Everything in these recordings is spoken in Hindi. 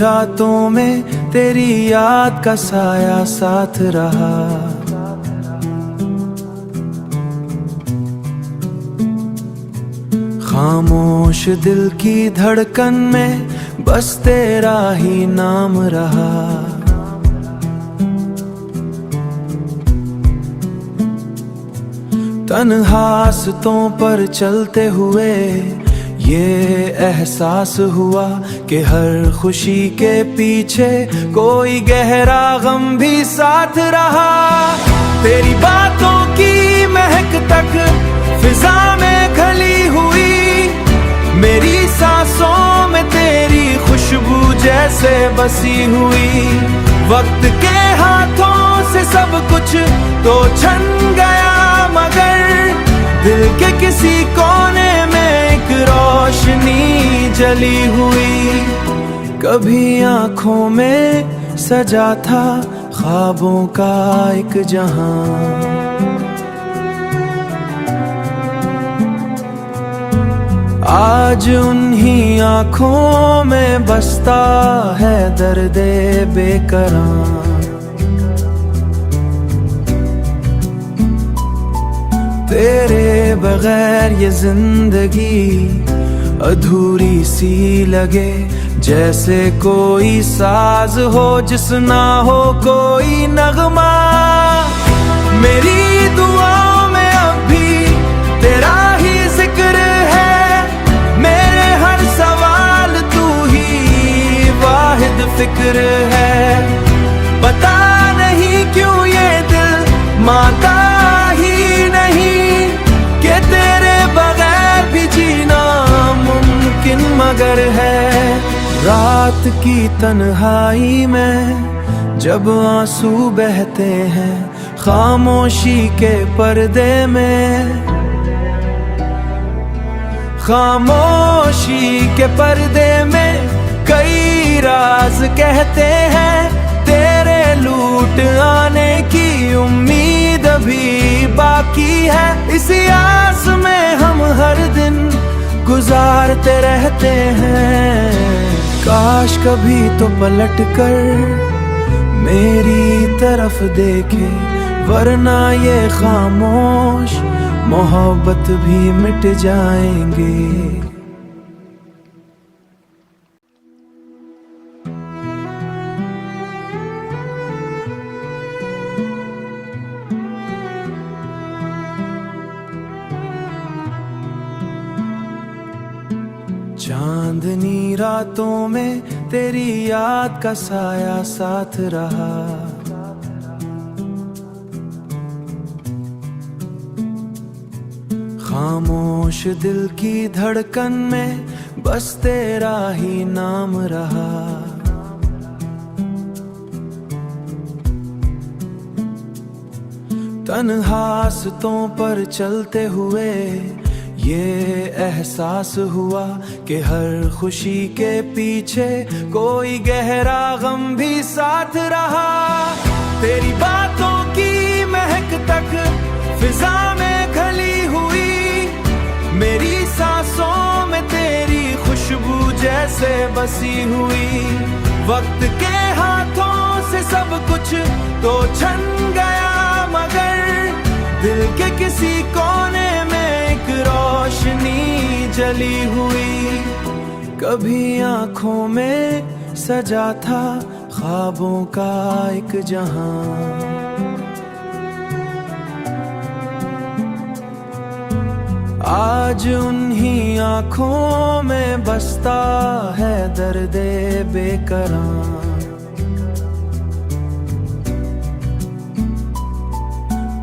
रातों में तेरी याद का साया साथ रहा। खामोश दिल की धड़कन में बस तेरा ही नाम रहा। तन्हासतों पर चलते हुए ये एहसास हुआ कि हर खुशी के पीछे कोई गहरा गम भी साथ रहा। तेरी बातों की महक तक फिजा में खली हुई, मेरी सांसों में तेरी खुशबू जैसे बसी हुई। वक्त के हाथों से सब कुछ तो छन गया, मगर दिल के किसी कोने में एक रोशनी जली हुई। कभी आंखों में सजा था ख्वाबों का एक जहां, आज उन्हीं आंखों में बसता है दर्दे बेकरार। तेरे बगैर ये जिंदगी अधूरी सी लगे, जैसे कोई साज हो जिस ना हो कोई नगमा। मेरी दुआओं में अब भी तेरा ही जिक्र है, मेरे हर सवाल तू ही वाहिद फिक्र है। पता नहीं क्यों ये दिल मानता ही नहीं कि तेरे बगैर भी जीना मुमकिन मगर है। रात की तन्हाई में जब आंसू बहते हैं खामोशी के पर्दे में, खामोशी के पर्दे में कई राज कहते हैं। तेरे लूट आने की उम्मीद अभी बाकी है, इसी आस में हम हर दिन गुजारते रहते हैं। काश कभी तो पलट कर मेरी तरफ देखे, वरना ये खामोश मोहब्बत भी मिट जाएंगे। चांदनी रातों में तेरी याद का साया साथ रहा। खामोश दिल की धड़कन में बस तेरा ही नाम रहा। तन्हासतों पर चलते हुए ये एहसास हुआ कि हर खुशी के पीछे कोई गहरा गम भी साथ रहा। तेरी बातों की महक तक फिजा में खली हुई, मेरी सांसों में तेरी खुशबू जैसे बसी हुई। वक्त के हाथों से सब कुछ तो छन गया, मगर दिल के किसी कोने में एक रोशनी जली हुई। कभी आंखों में सजा था ख्वाबों का एक जहां, आज उन्हीं आंखों में बसता है दर्दे बेकरार।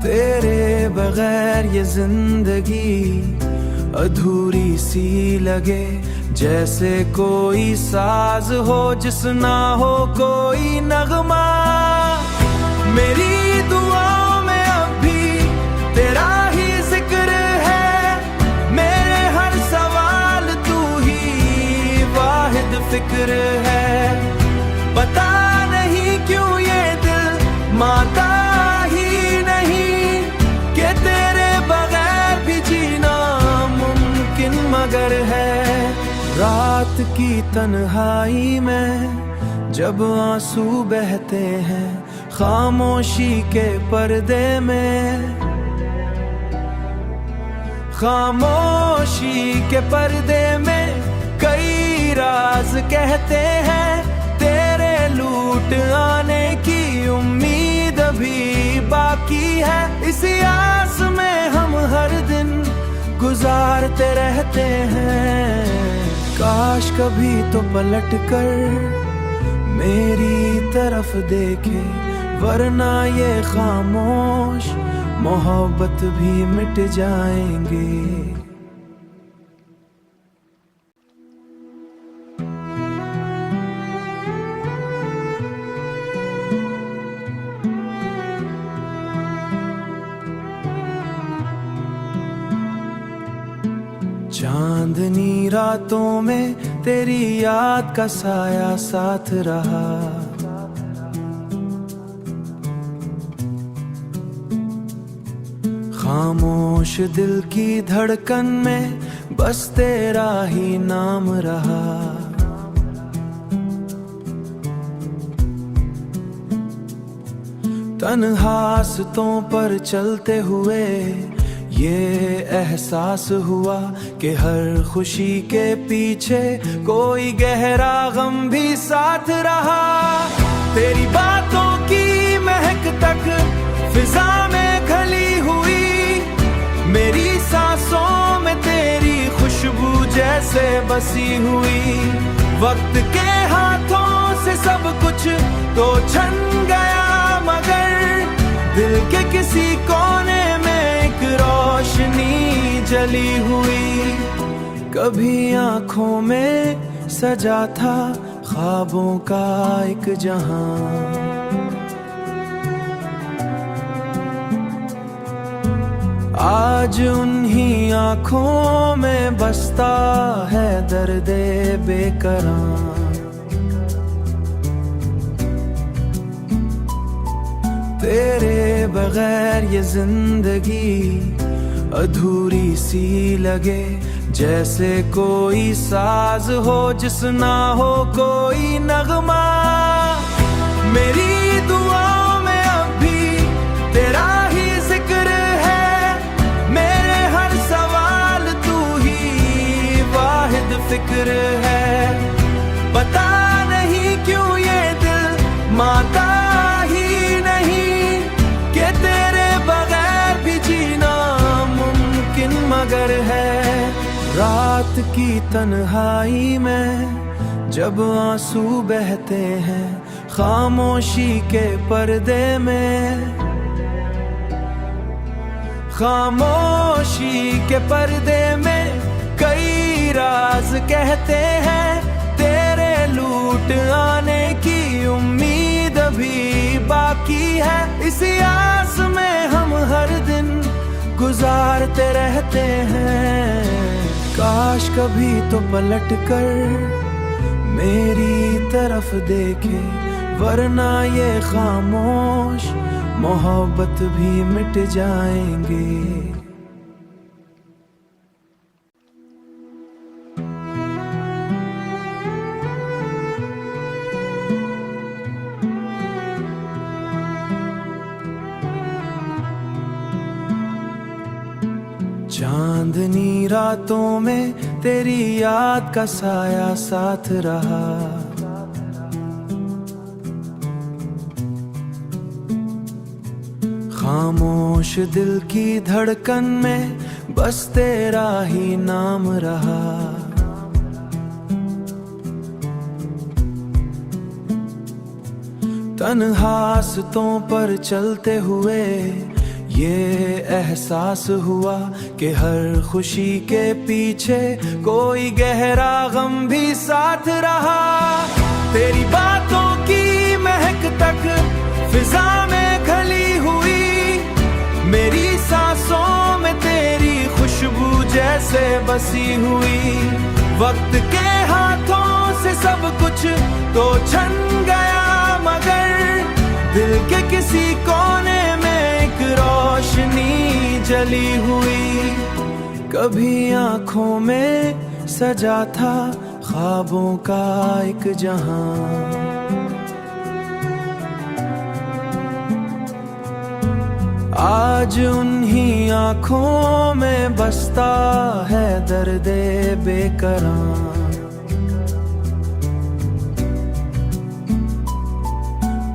तेरे बगैर ये जिंदगी अधूरी सी लगे, जैसे कोई साज हो जिस ना हो कोई नगमा। मेरी दुआओं में अब भी तेरा ही जिक्र है, मेरे हर सवाल तू ही वाहिद फिक्र है। पता नहीं क्यों ये दिल मानता ही नहीं कि तेरे बगैर भी जीना मुमकिन मगर है। रात की तन्हाई में जब आंसू बहते हैं खामोशी के पर्दे में, खामोशी के पर्दे में कई राज कहते हैं। तेरे लूट आने की उम्मीद अभी बाकी है। इसी आस में हम हर दिन गुजारते रहते हैं। काश कभी तो पलट कर मेरी तरफ देखे, वरना ये खामोश मोहब्बत भी मिट जाएंगे। चांदनी रातों में तेरी याद का साया साथ रहा। खामोश दिल की धड़कन में बस तेरा ही नाम रहा। तन्हासतों पर चलते हुए ये एहसास हुआ कि हर खुशी के पीछे कोई गहरा गम भी साथ रहा। तेरी बातों की महक तक फिजा में खली हुई, मेरी सांसों में तेरी खुशबू जैसे बसी हुई। वक्त के हाथों से सब कुछ तो छन गया, मगर दिल के किसी कोने में एक रोशनी जली हुई। कभी आंखों में सजा था ख्वाबों का एक जहां, आज उन्हीं आंखों में बसता है दर्दे बेकरार। तेरे बगैर ये जिंदगी अधूरी सी लगे, जैसे कोई साज हो जिस ना हो कोई नगमा। मेरी दुआओं में अब भी तेरा ही जिक्र है, मेरे हर सवाल तू ही वाहिद फिक्र है। पता नहीं क्यों ये दिल माता मगर है। रात की तन्हाई में जब आंसू बहते हैं खामोशी के पर्दे में, खामोशी के पर्दे में कई राज कहते हैं। तेरे लूट आने की उम्मीद अभी बाकी है। इसी आस में हम हर दिन गुजारते रहते हैं। काश कभी तो पलट कर मेरी तरफ देखे, वरना ये खामोश मोहब्बत भी मिट जाएंगे। चांदनी रातों में तेरी याद का साया साथ रहा। खामोश दिल की धड़कन में बस तेरा ही नाम रहा। तन्हासतों पर चलते हुए ये एहसास हुआ कि हर खुशी के पीछे कोई गहरा गम भी साथ रहा। तेरी बातों की महक तक फिजा में खली हुई, मेरी सांसों में तेरी खुशबू जैसे बसी हुई। वक्त के हाथों से सब कुछ तो छन गया, मगर दिल के किसी कोने में एक रोशनी जली हुई। कभी आंखों में सजा था ख्वाबों का एक जहां, आज उन्हीं आँखों में बसता है दर्दे बेकरार।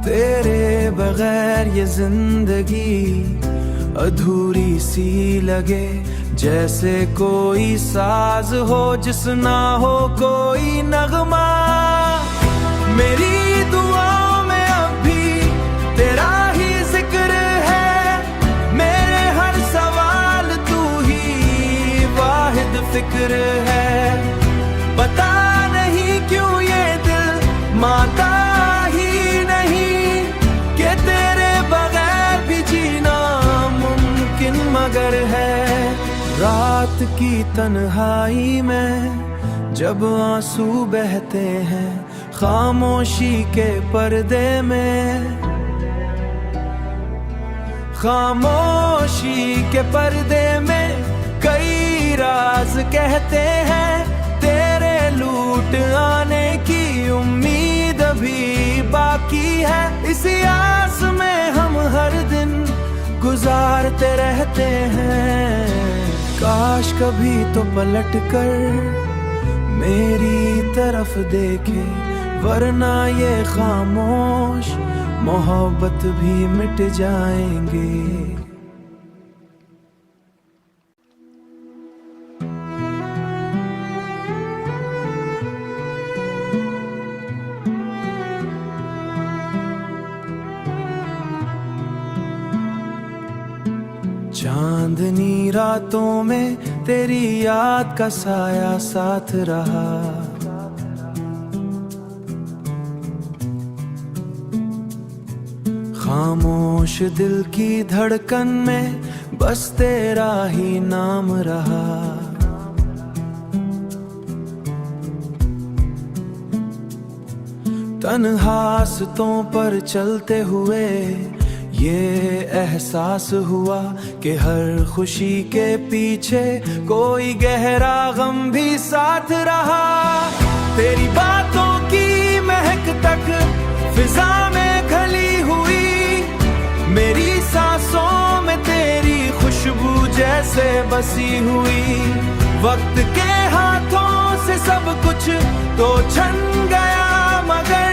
तेरे बगैर ये जिंदगी अधूरी सी लगे, जैसे कोई साज हो जिस ना हो कोई नगमा। मेरी दुआओं में अब भी तेरा ही जिक्र है, मेरे हर सवाल तू ही वाहिद फिक्र है। पता नहीं क्यों ये दिल मानता ही नहीं कि तेरे बगैर भी जीना मुमकिन मगर है। रात की तन्हाई में जब आंसू बहते हैं खामोशी के पर्दे में, खामोशी के पर्दे में कई राज कहते हैं। तेरे लूट आने की उम्मीद अभी बाकी है, इसी आस में हम हर दिन गुजारते रहते हैं। काश कभी तो पलट कर मेरी तरफ देखे, वरना ये खामोश मोहब्बत भी मिट जाएंगे। चांदनी रातों में तेरी याद का साया साथ रहा, खामोश दिल की धड़कन में बस तेरा ही नाम रहा। तन्हासतों पर चलते हुए ये एहसास हुआ कि हर खुशी के पीछे कोई गहरा गम भी साथ रहा। तेरी बातों की महक तक फिजा में घली हुई, मेरी सांसों में तेरी खुशबू जैसे बसी हुई। वक्त के हाथों से सब कुछ तो छन गया, मगर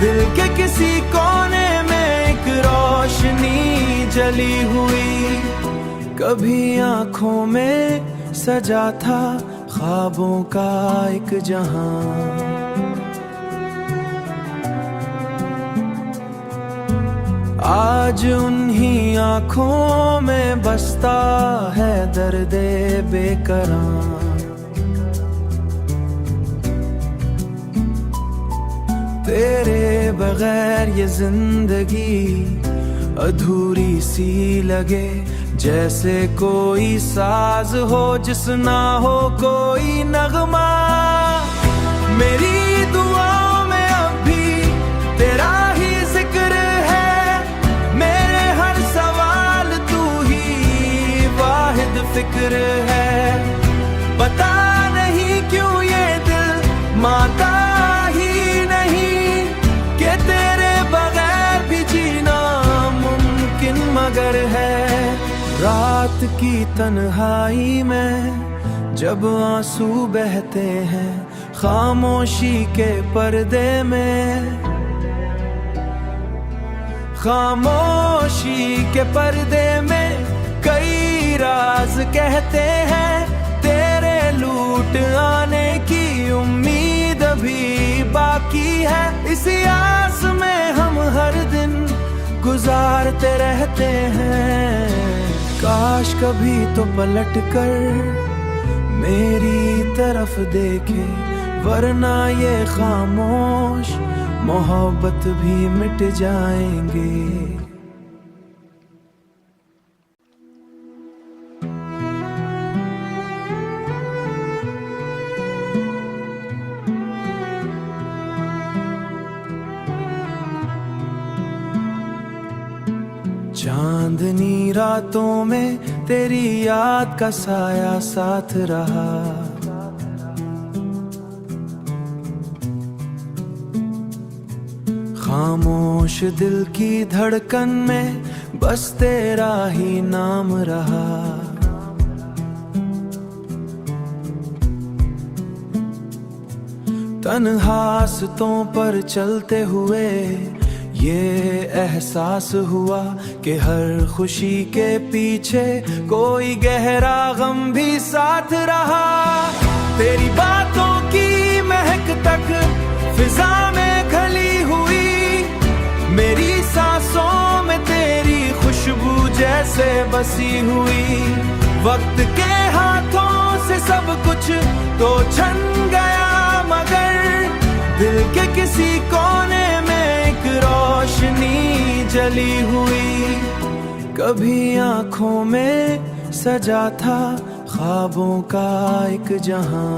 दिल के किसी कोने में एक रोशनी जली हुई। कभी आंखों में सजा था ख्वाबों का एक जहां, आज उन्हीं आँखों में बसता है दर्दे बेकरार। तेरे बगैर ये जिंदगी अधूरी सी लगे, जैसे कोई साज हो जिस ना हो कोई नगमा। मेरी दुआओं में अब भी तेरा ही जिक्र है, मेरे हर सवाल तू ही वाहिद फिक्र है। पता नहीं क्यों ये दिल मानता ही नहीं कि तेरे बगैर भी जीना मुमकिन मगर है। रात की तन्हाई में जब आंसू बहते हैं खामोशी के पर्दे में, खामोशी के पर्दे में कई राज कहते हैं। तेरे लूट आने की उम्मीद अभी बाकी है, इसी आस में हम हर दिन गुजारते रहते हैं। काश कभी तो पलट कर मेरी तरफ देखे, वरना ये खामोश मोहब्बत भी मिट जाएंगे। चांदनी रातों में तेरी याद का साया साथ रहा, खामोश दिल की धड़कन में बस तेरा ही नाम रहा। तन्हासतों पर चलते हुए ये एहसास हुआ कि हर खुशी के पीछे कोई गहरा गम भी साथ रहा। तेरी बातों की महक तक फिजा में खली हुई, मेरी सांसों में तेरी खुशबू जैसे बसी हुई। वक्त के हाथों से सब कुछ तो छन गया, मगर दिल के किसी कोने में एक रोशनी जली हुई। कभी आंखों में सजा था ख्वाबों का एक जहां,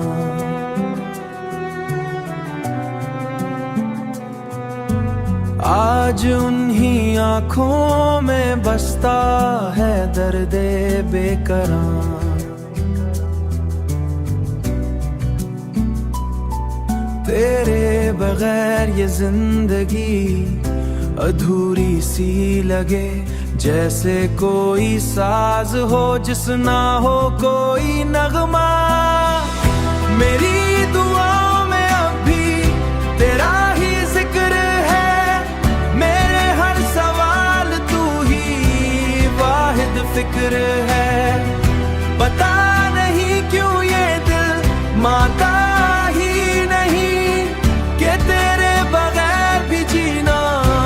आज उन्हीं आंखों में बसता है दर्दे बेकरार। तेरे बगैर ये जिंदगी अधूरी सी लगे, जैसे कोई साज हो जिस ना हो कोई नगमा। मेरी दुआओं में अब भी तेरा ही जिक्र है, मेरे हर सवाल तू ही वाहिद फिक्र है। पता नहीं क्यों ये दिल माता ही नहीं कि तेरे बगैर भी जीना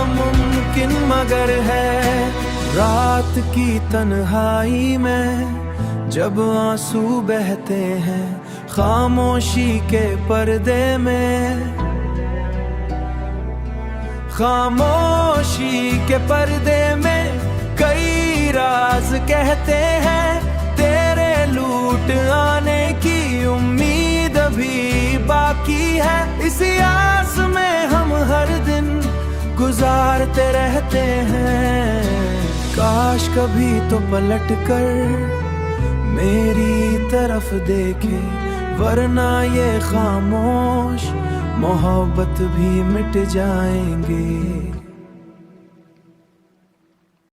मुमकिन मगर है। रात की तन्हाई में जब आंसू बहते हैं, खामोशी के पर्दे में, खामोशी के पर्दे में कई राज कहते हैं। तेरे लूट आने की उम्मीद अभी बाकी है, इसी आस में हम हर दिन गुजारते रहते हैं। काश कभी तो पलट कर मेरी तरफ देखे, वरना ये खामोश मोहब्बत भी मिट जाएंगे।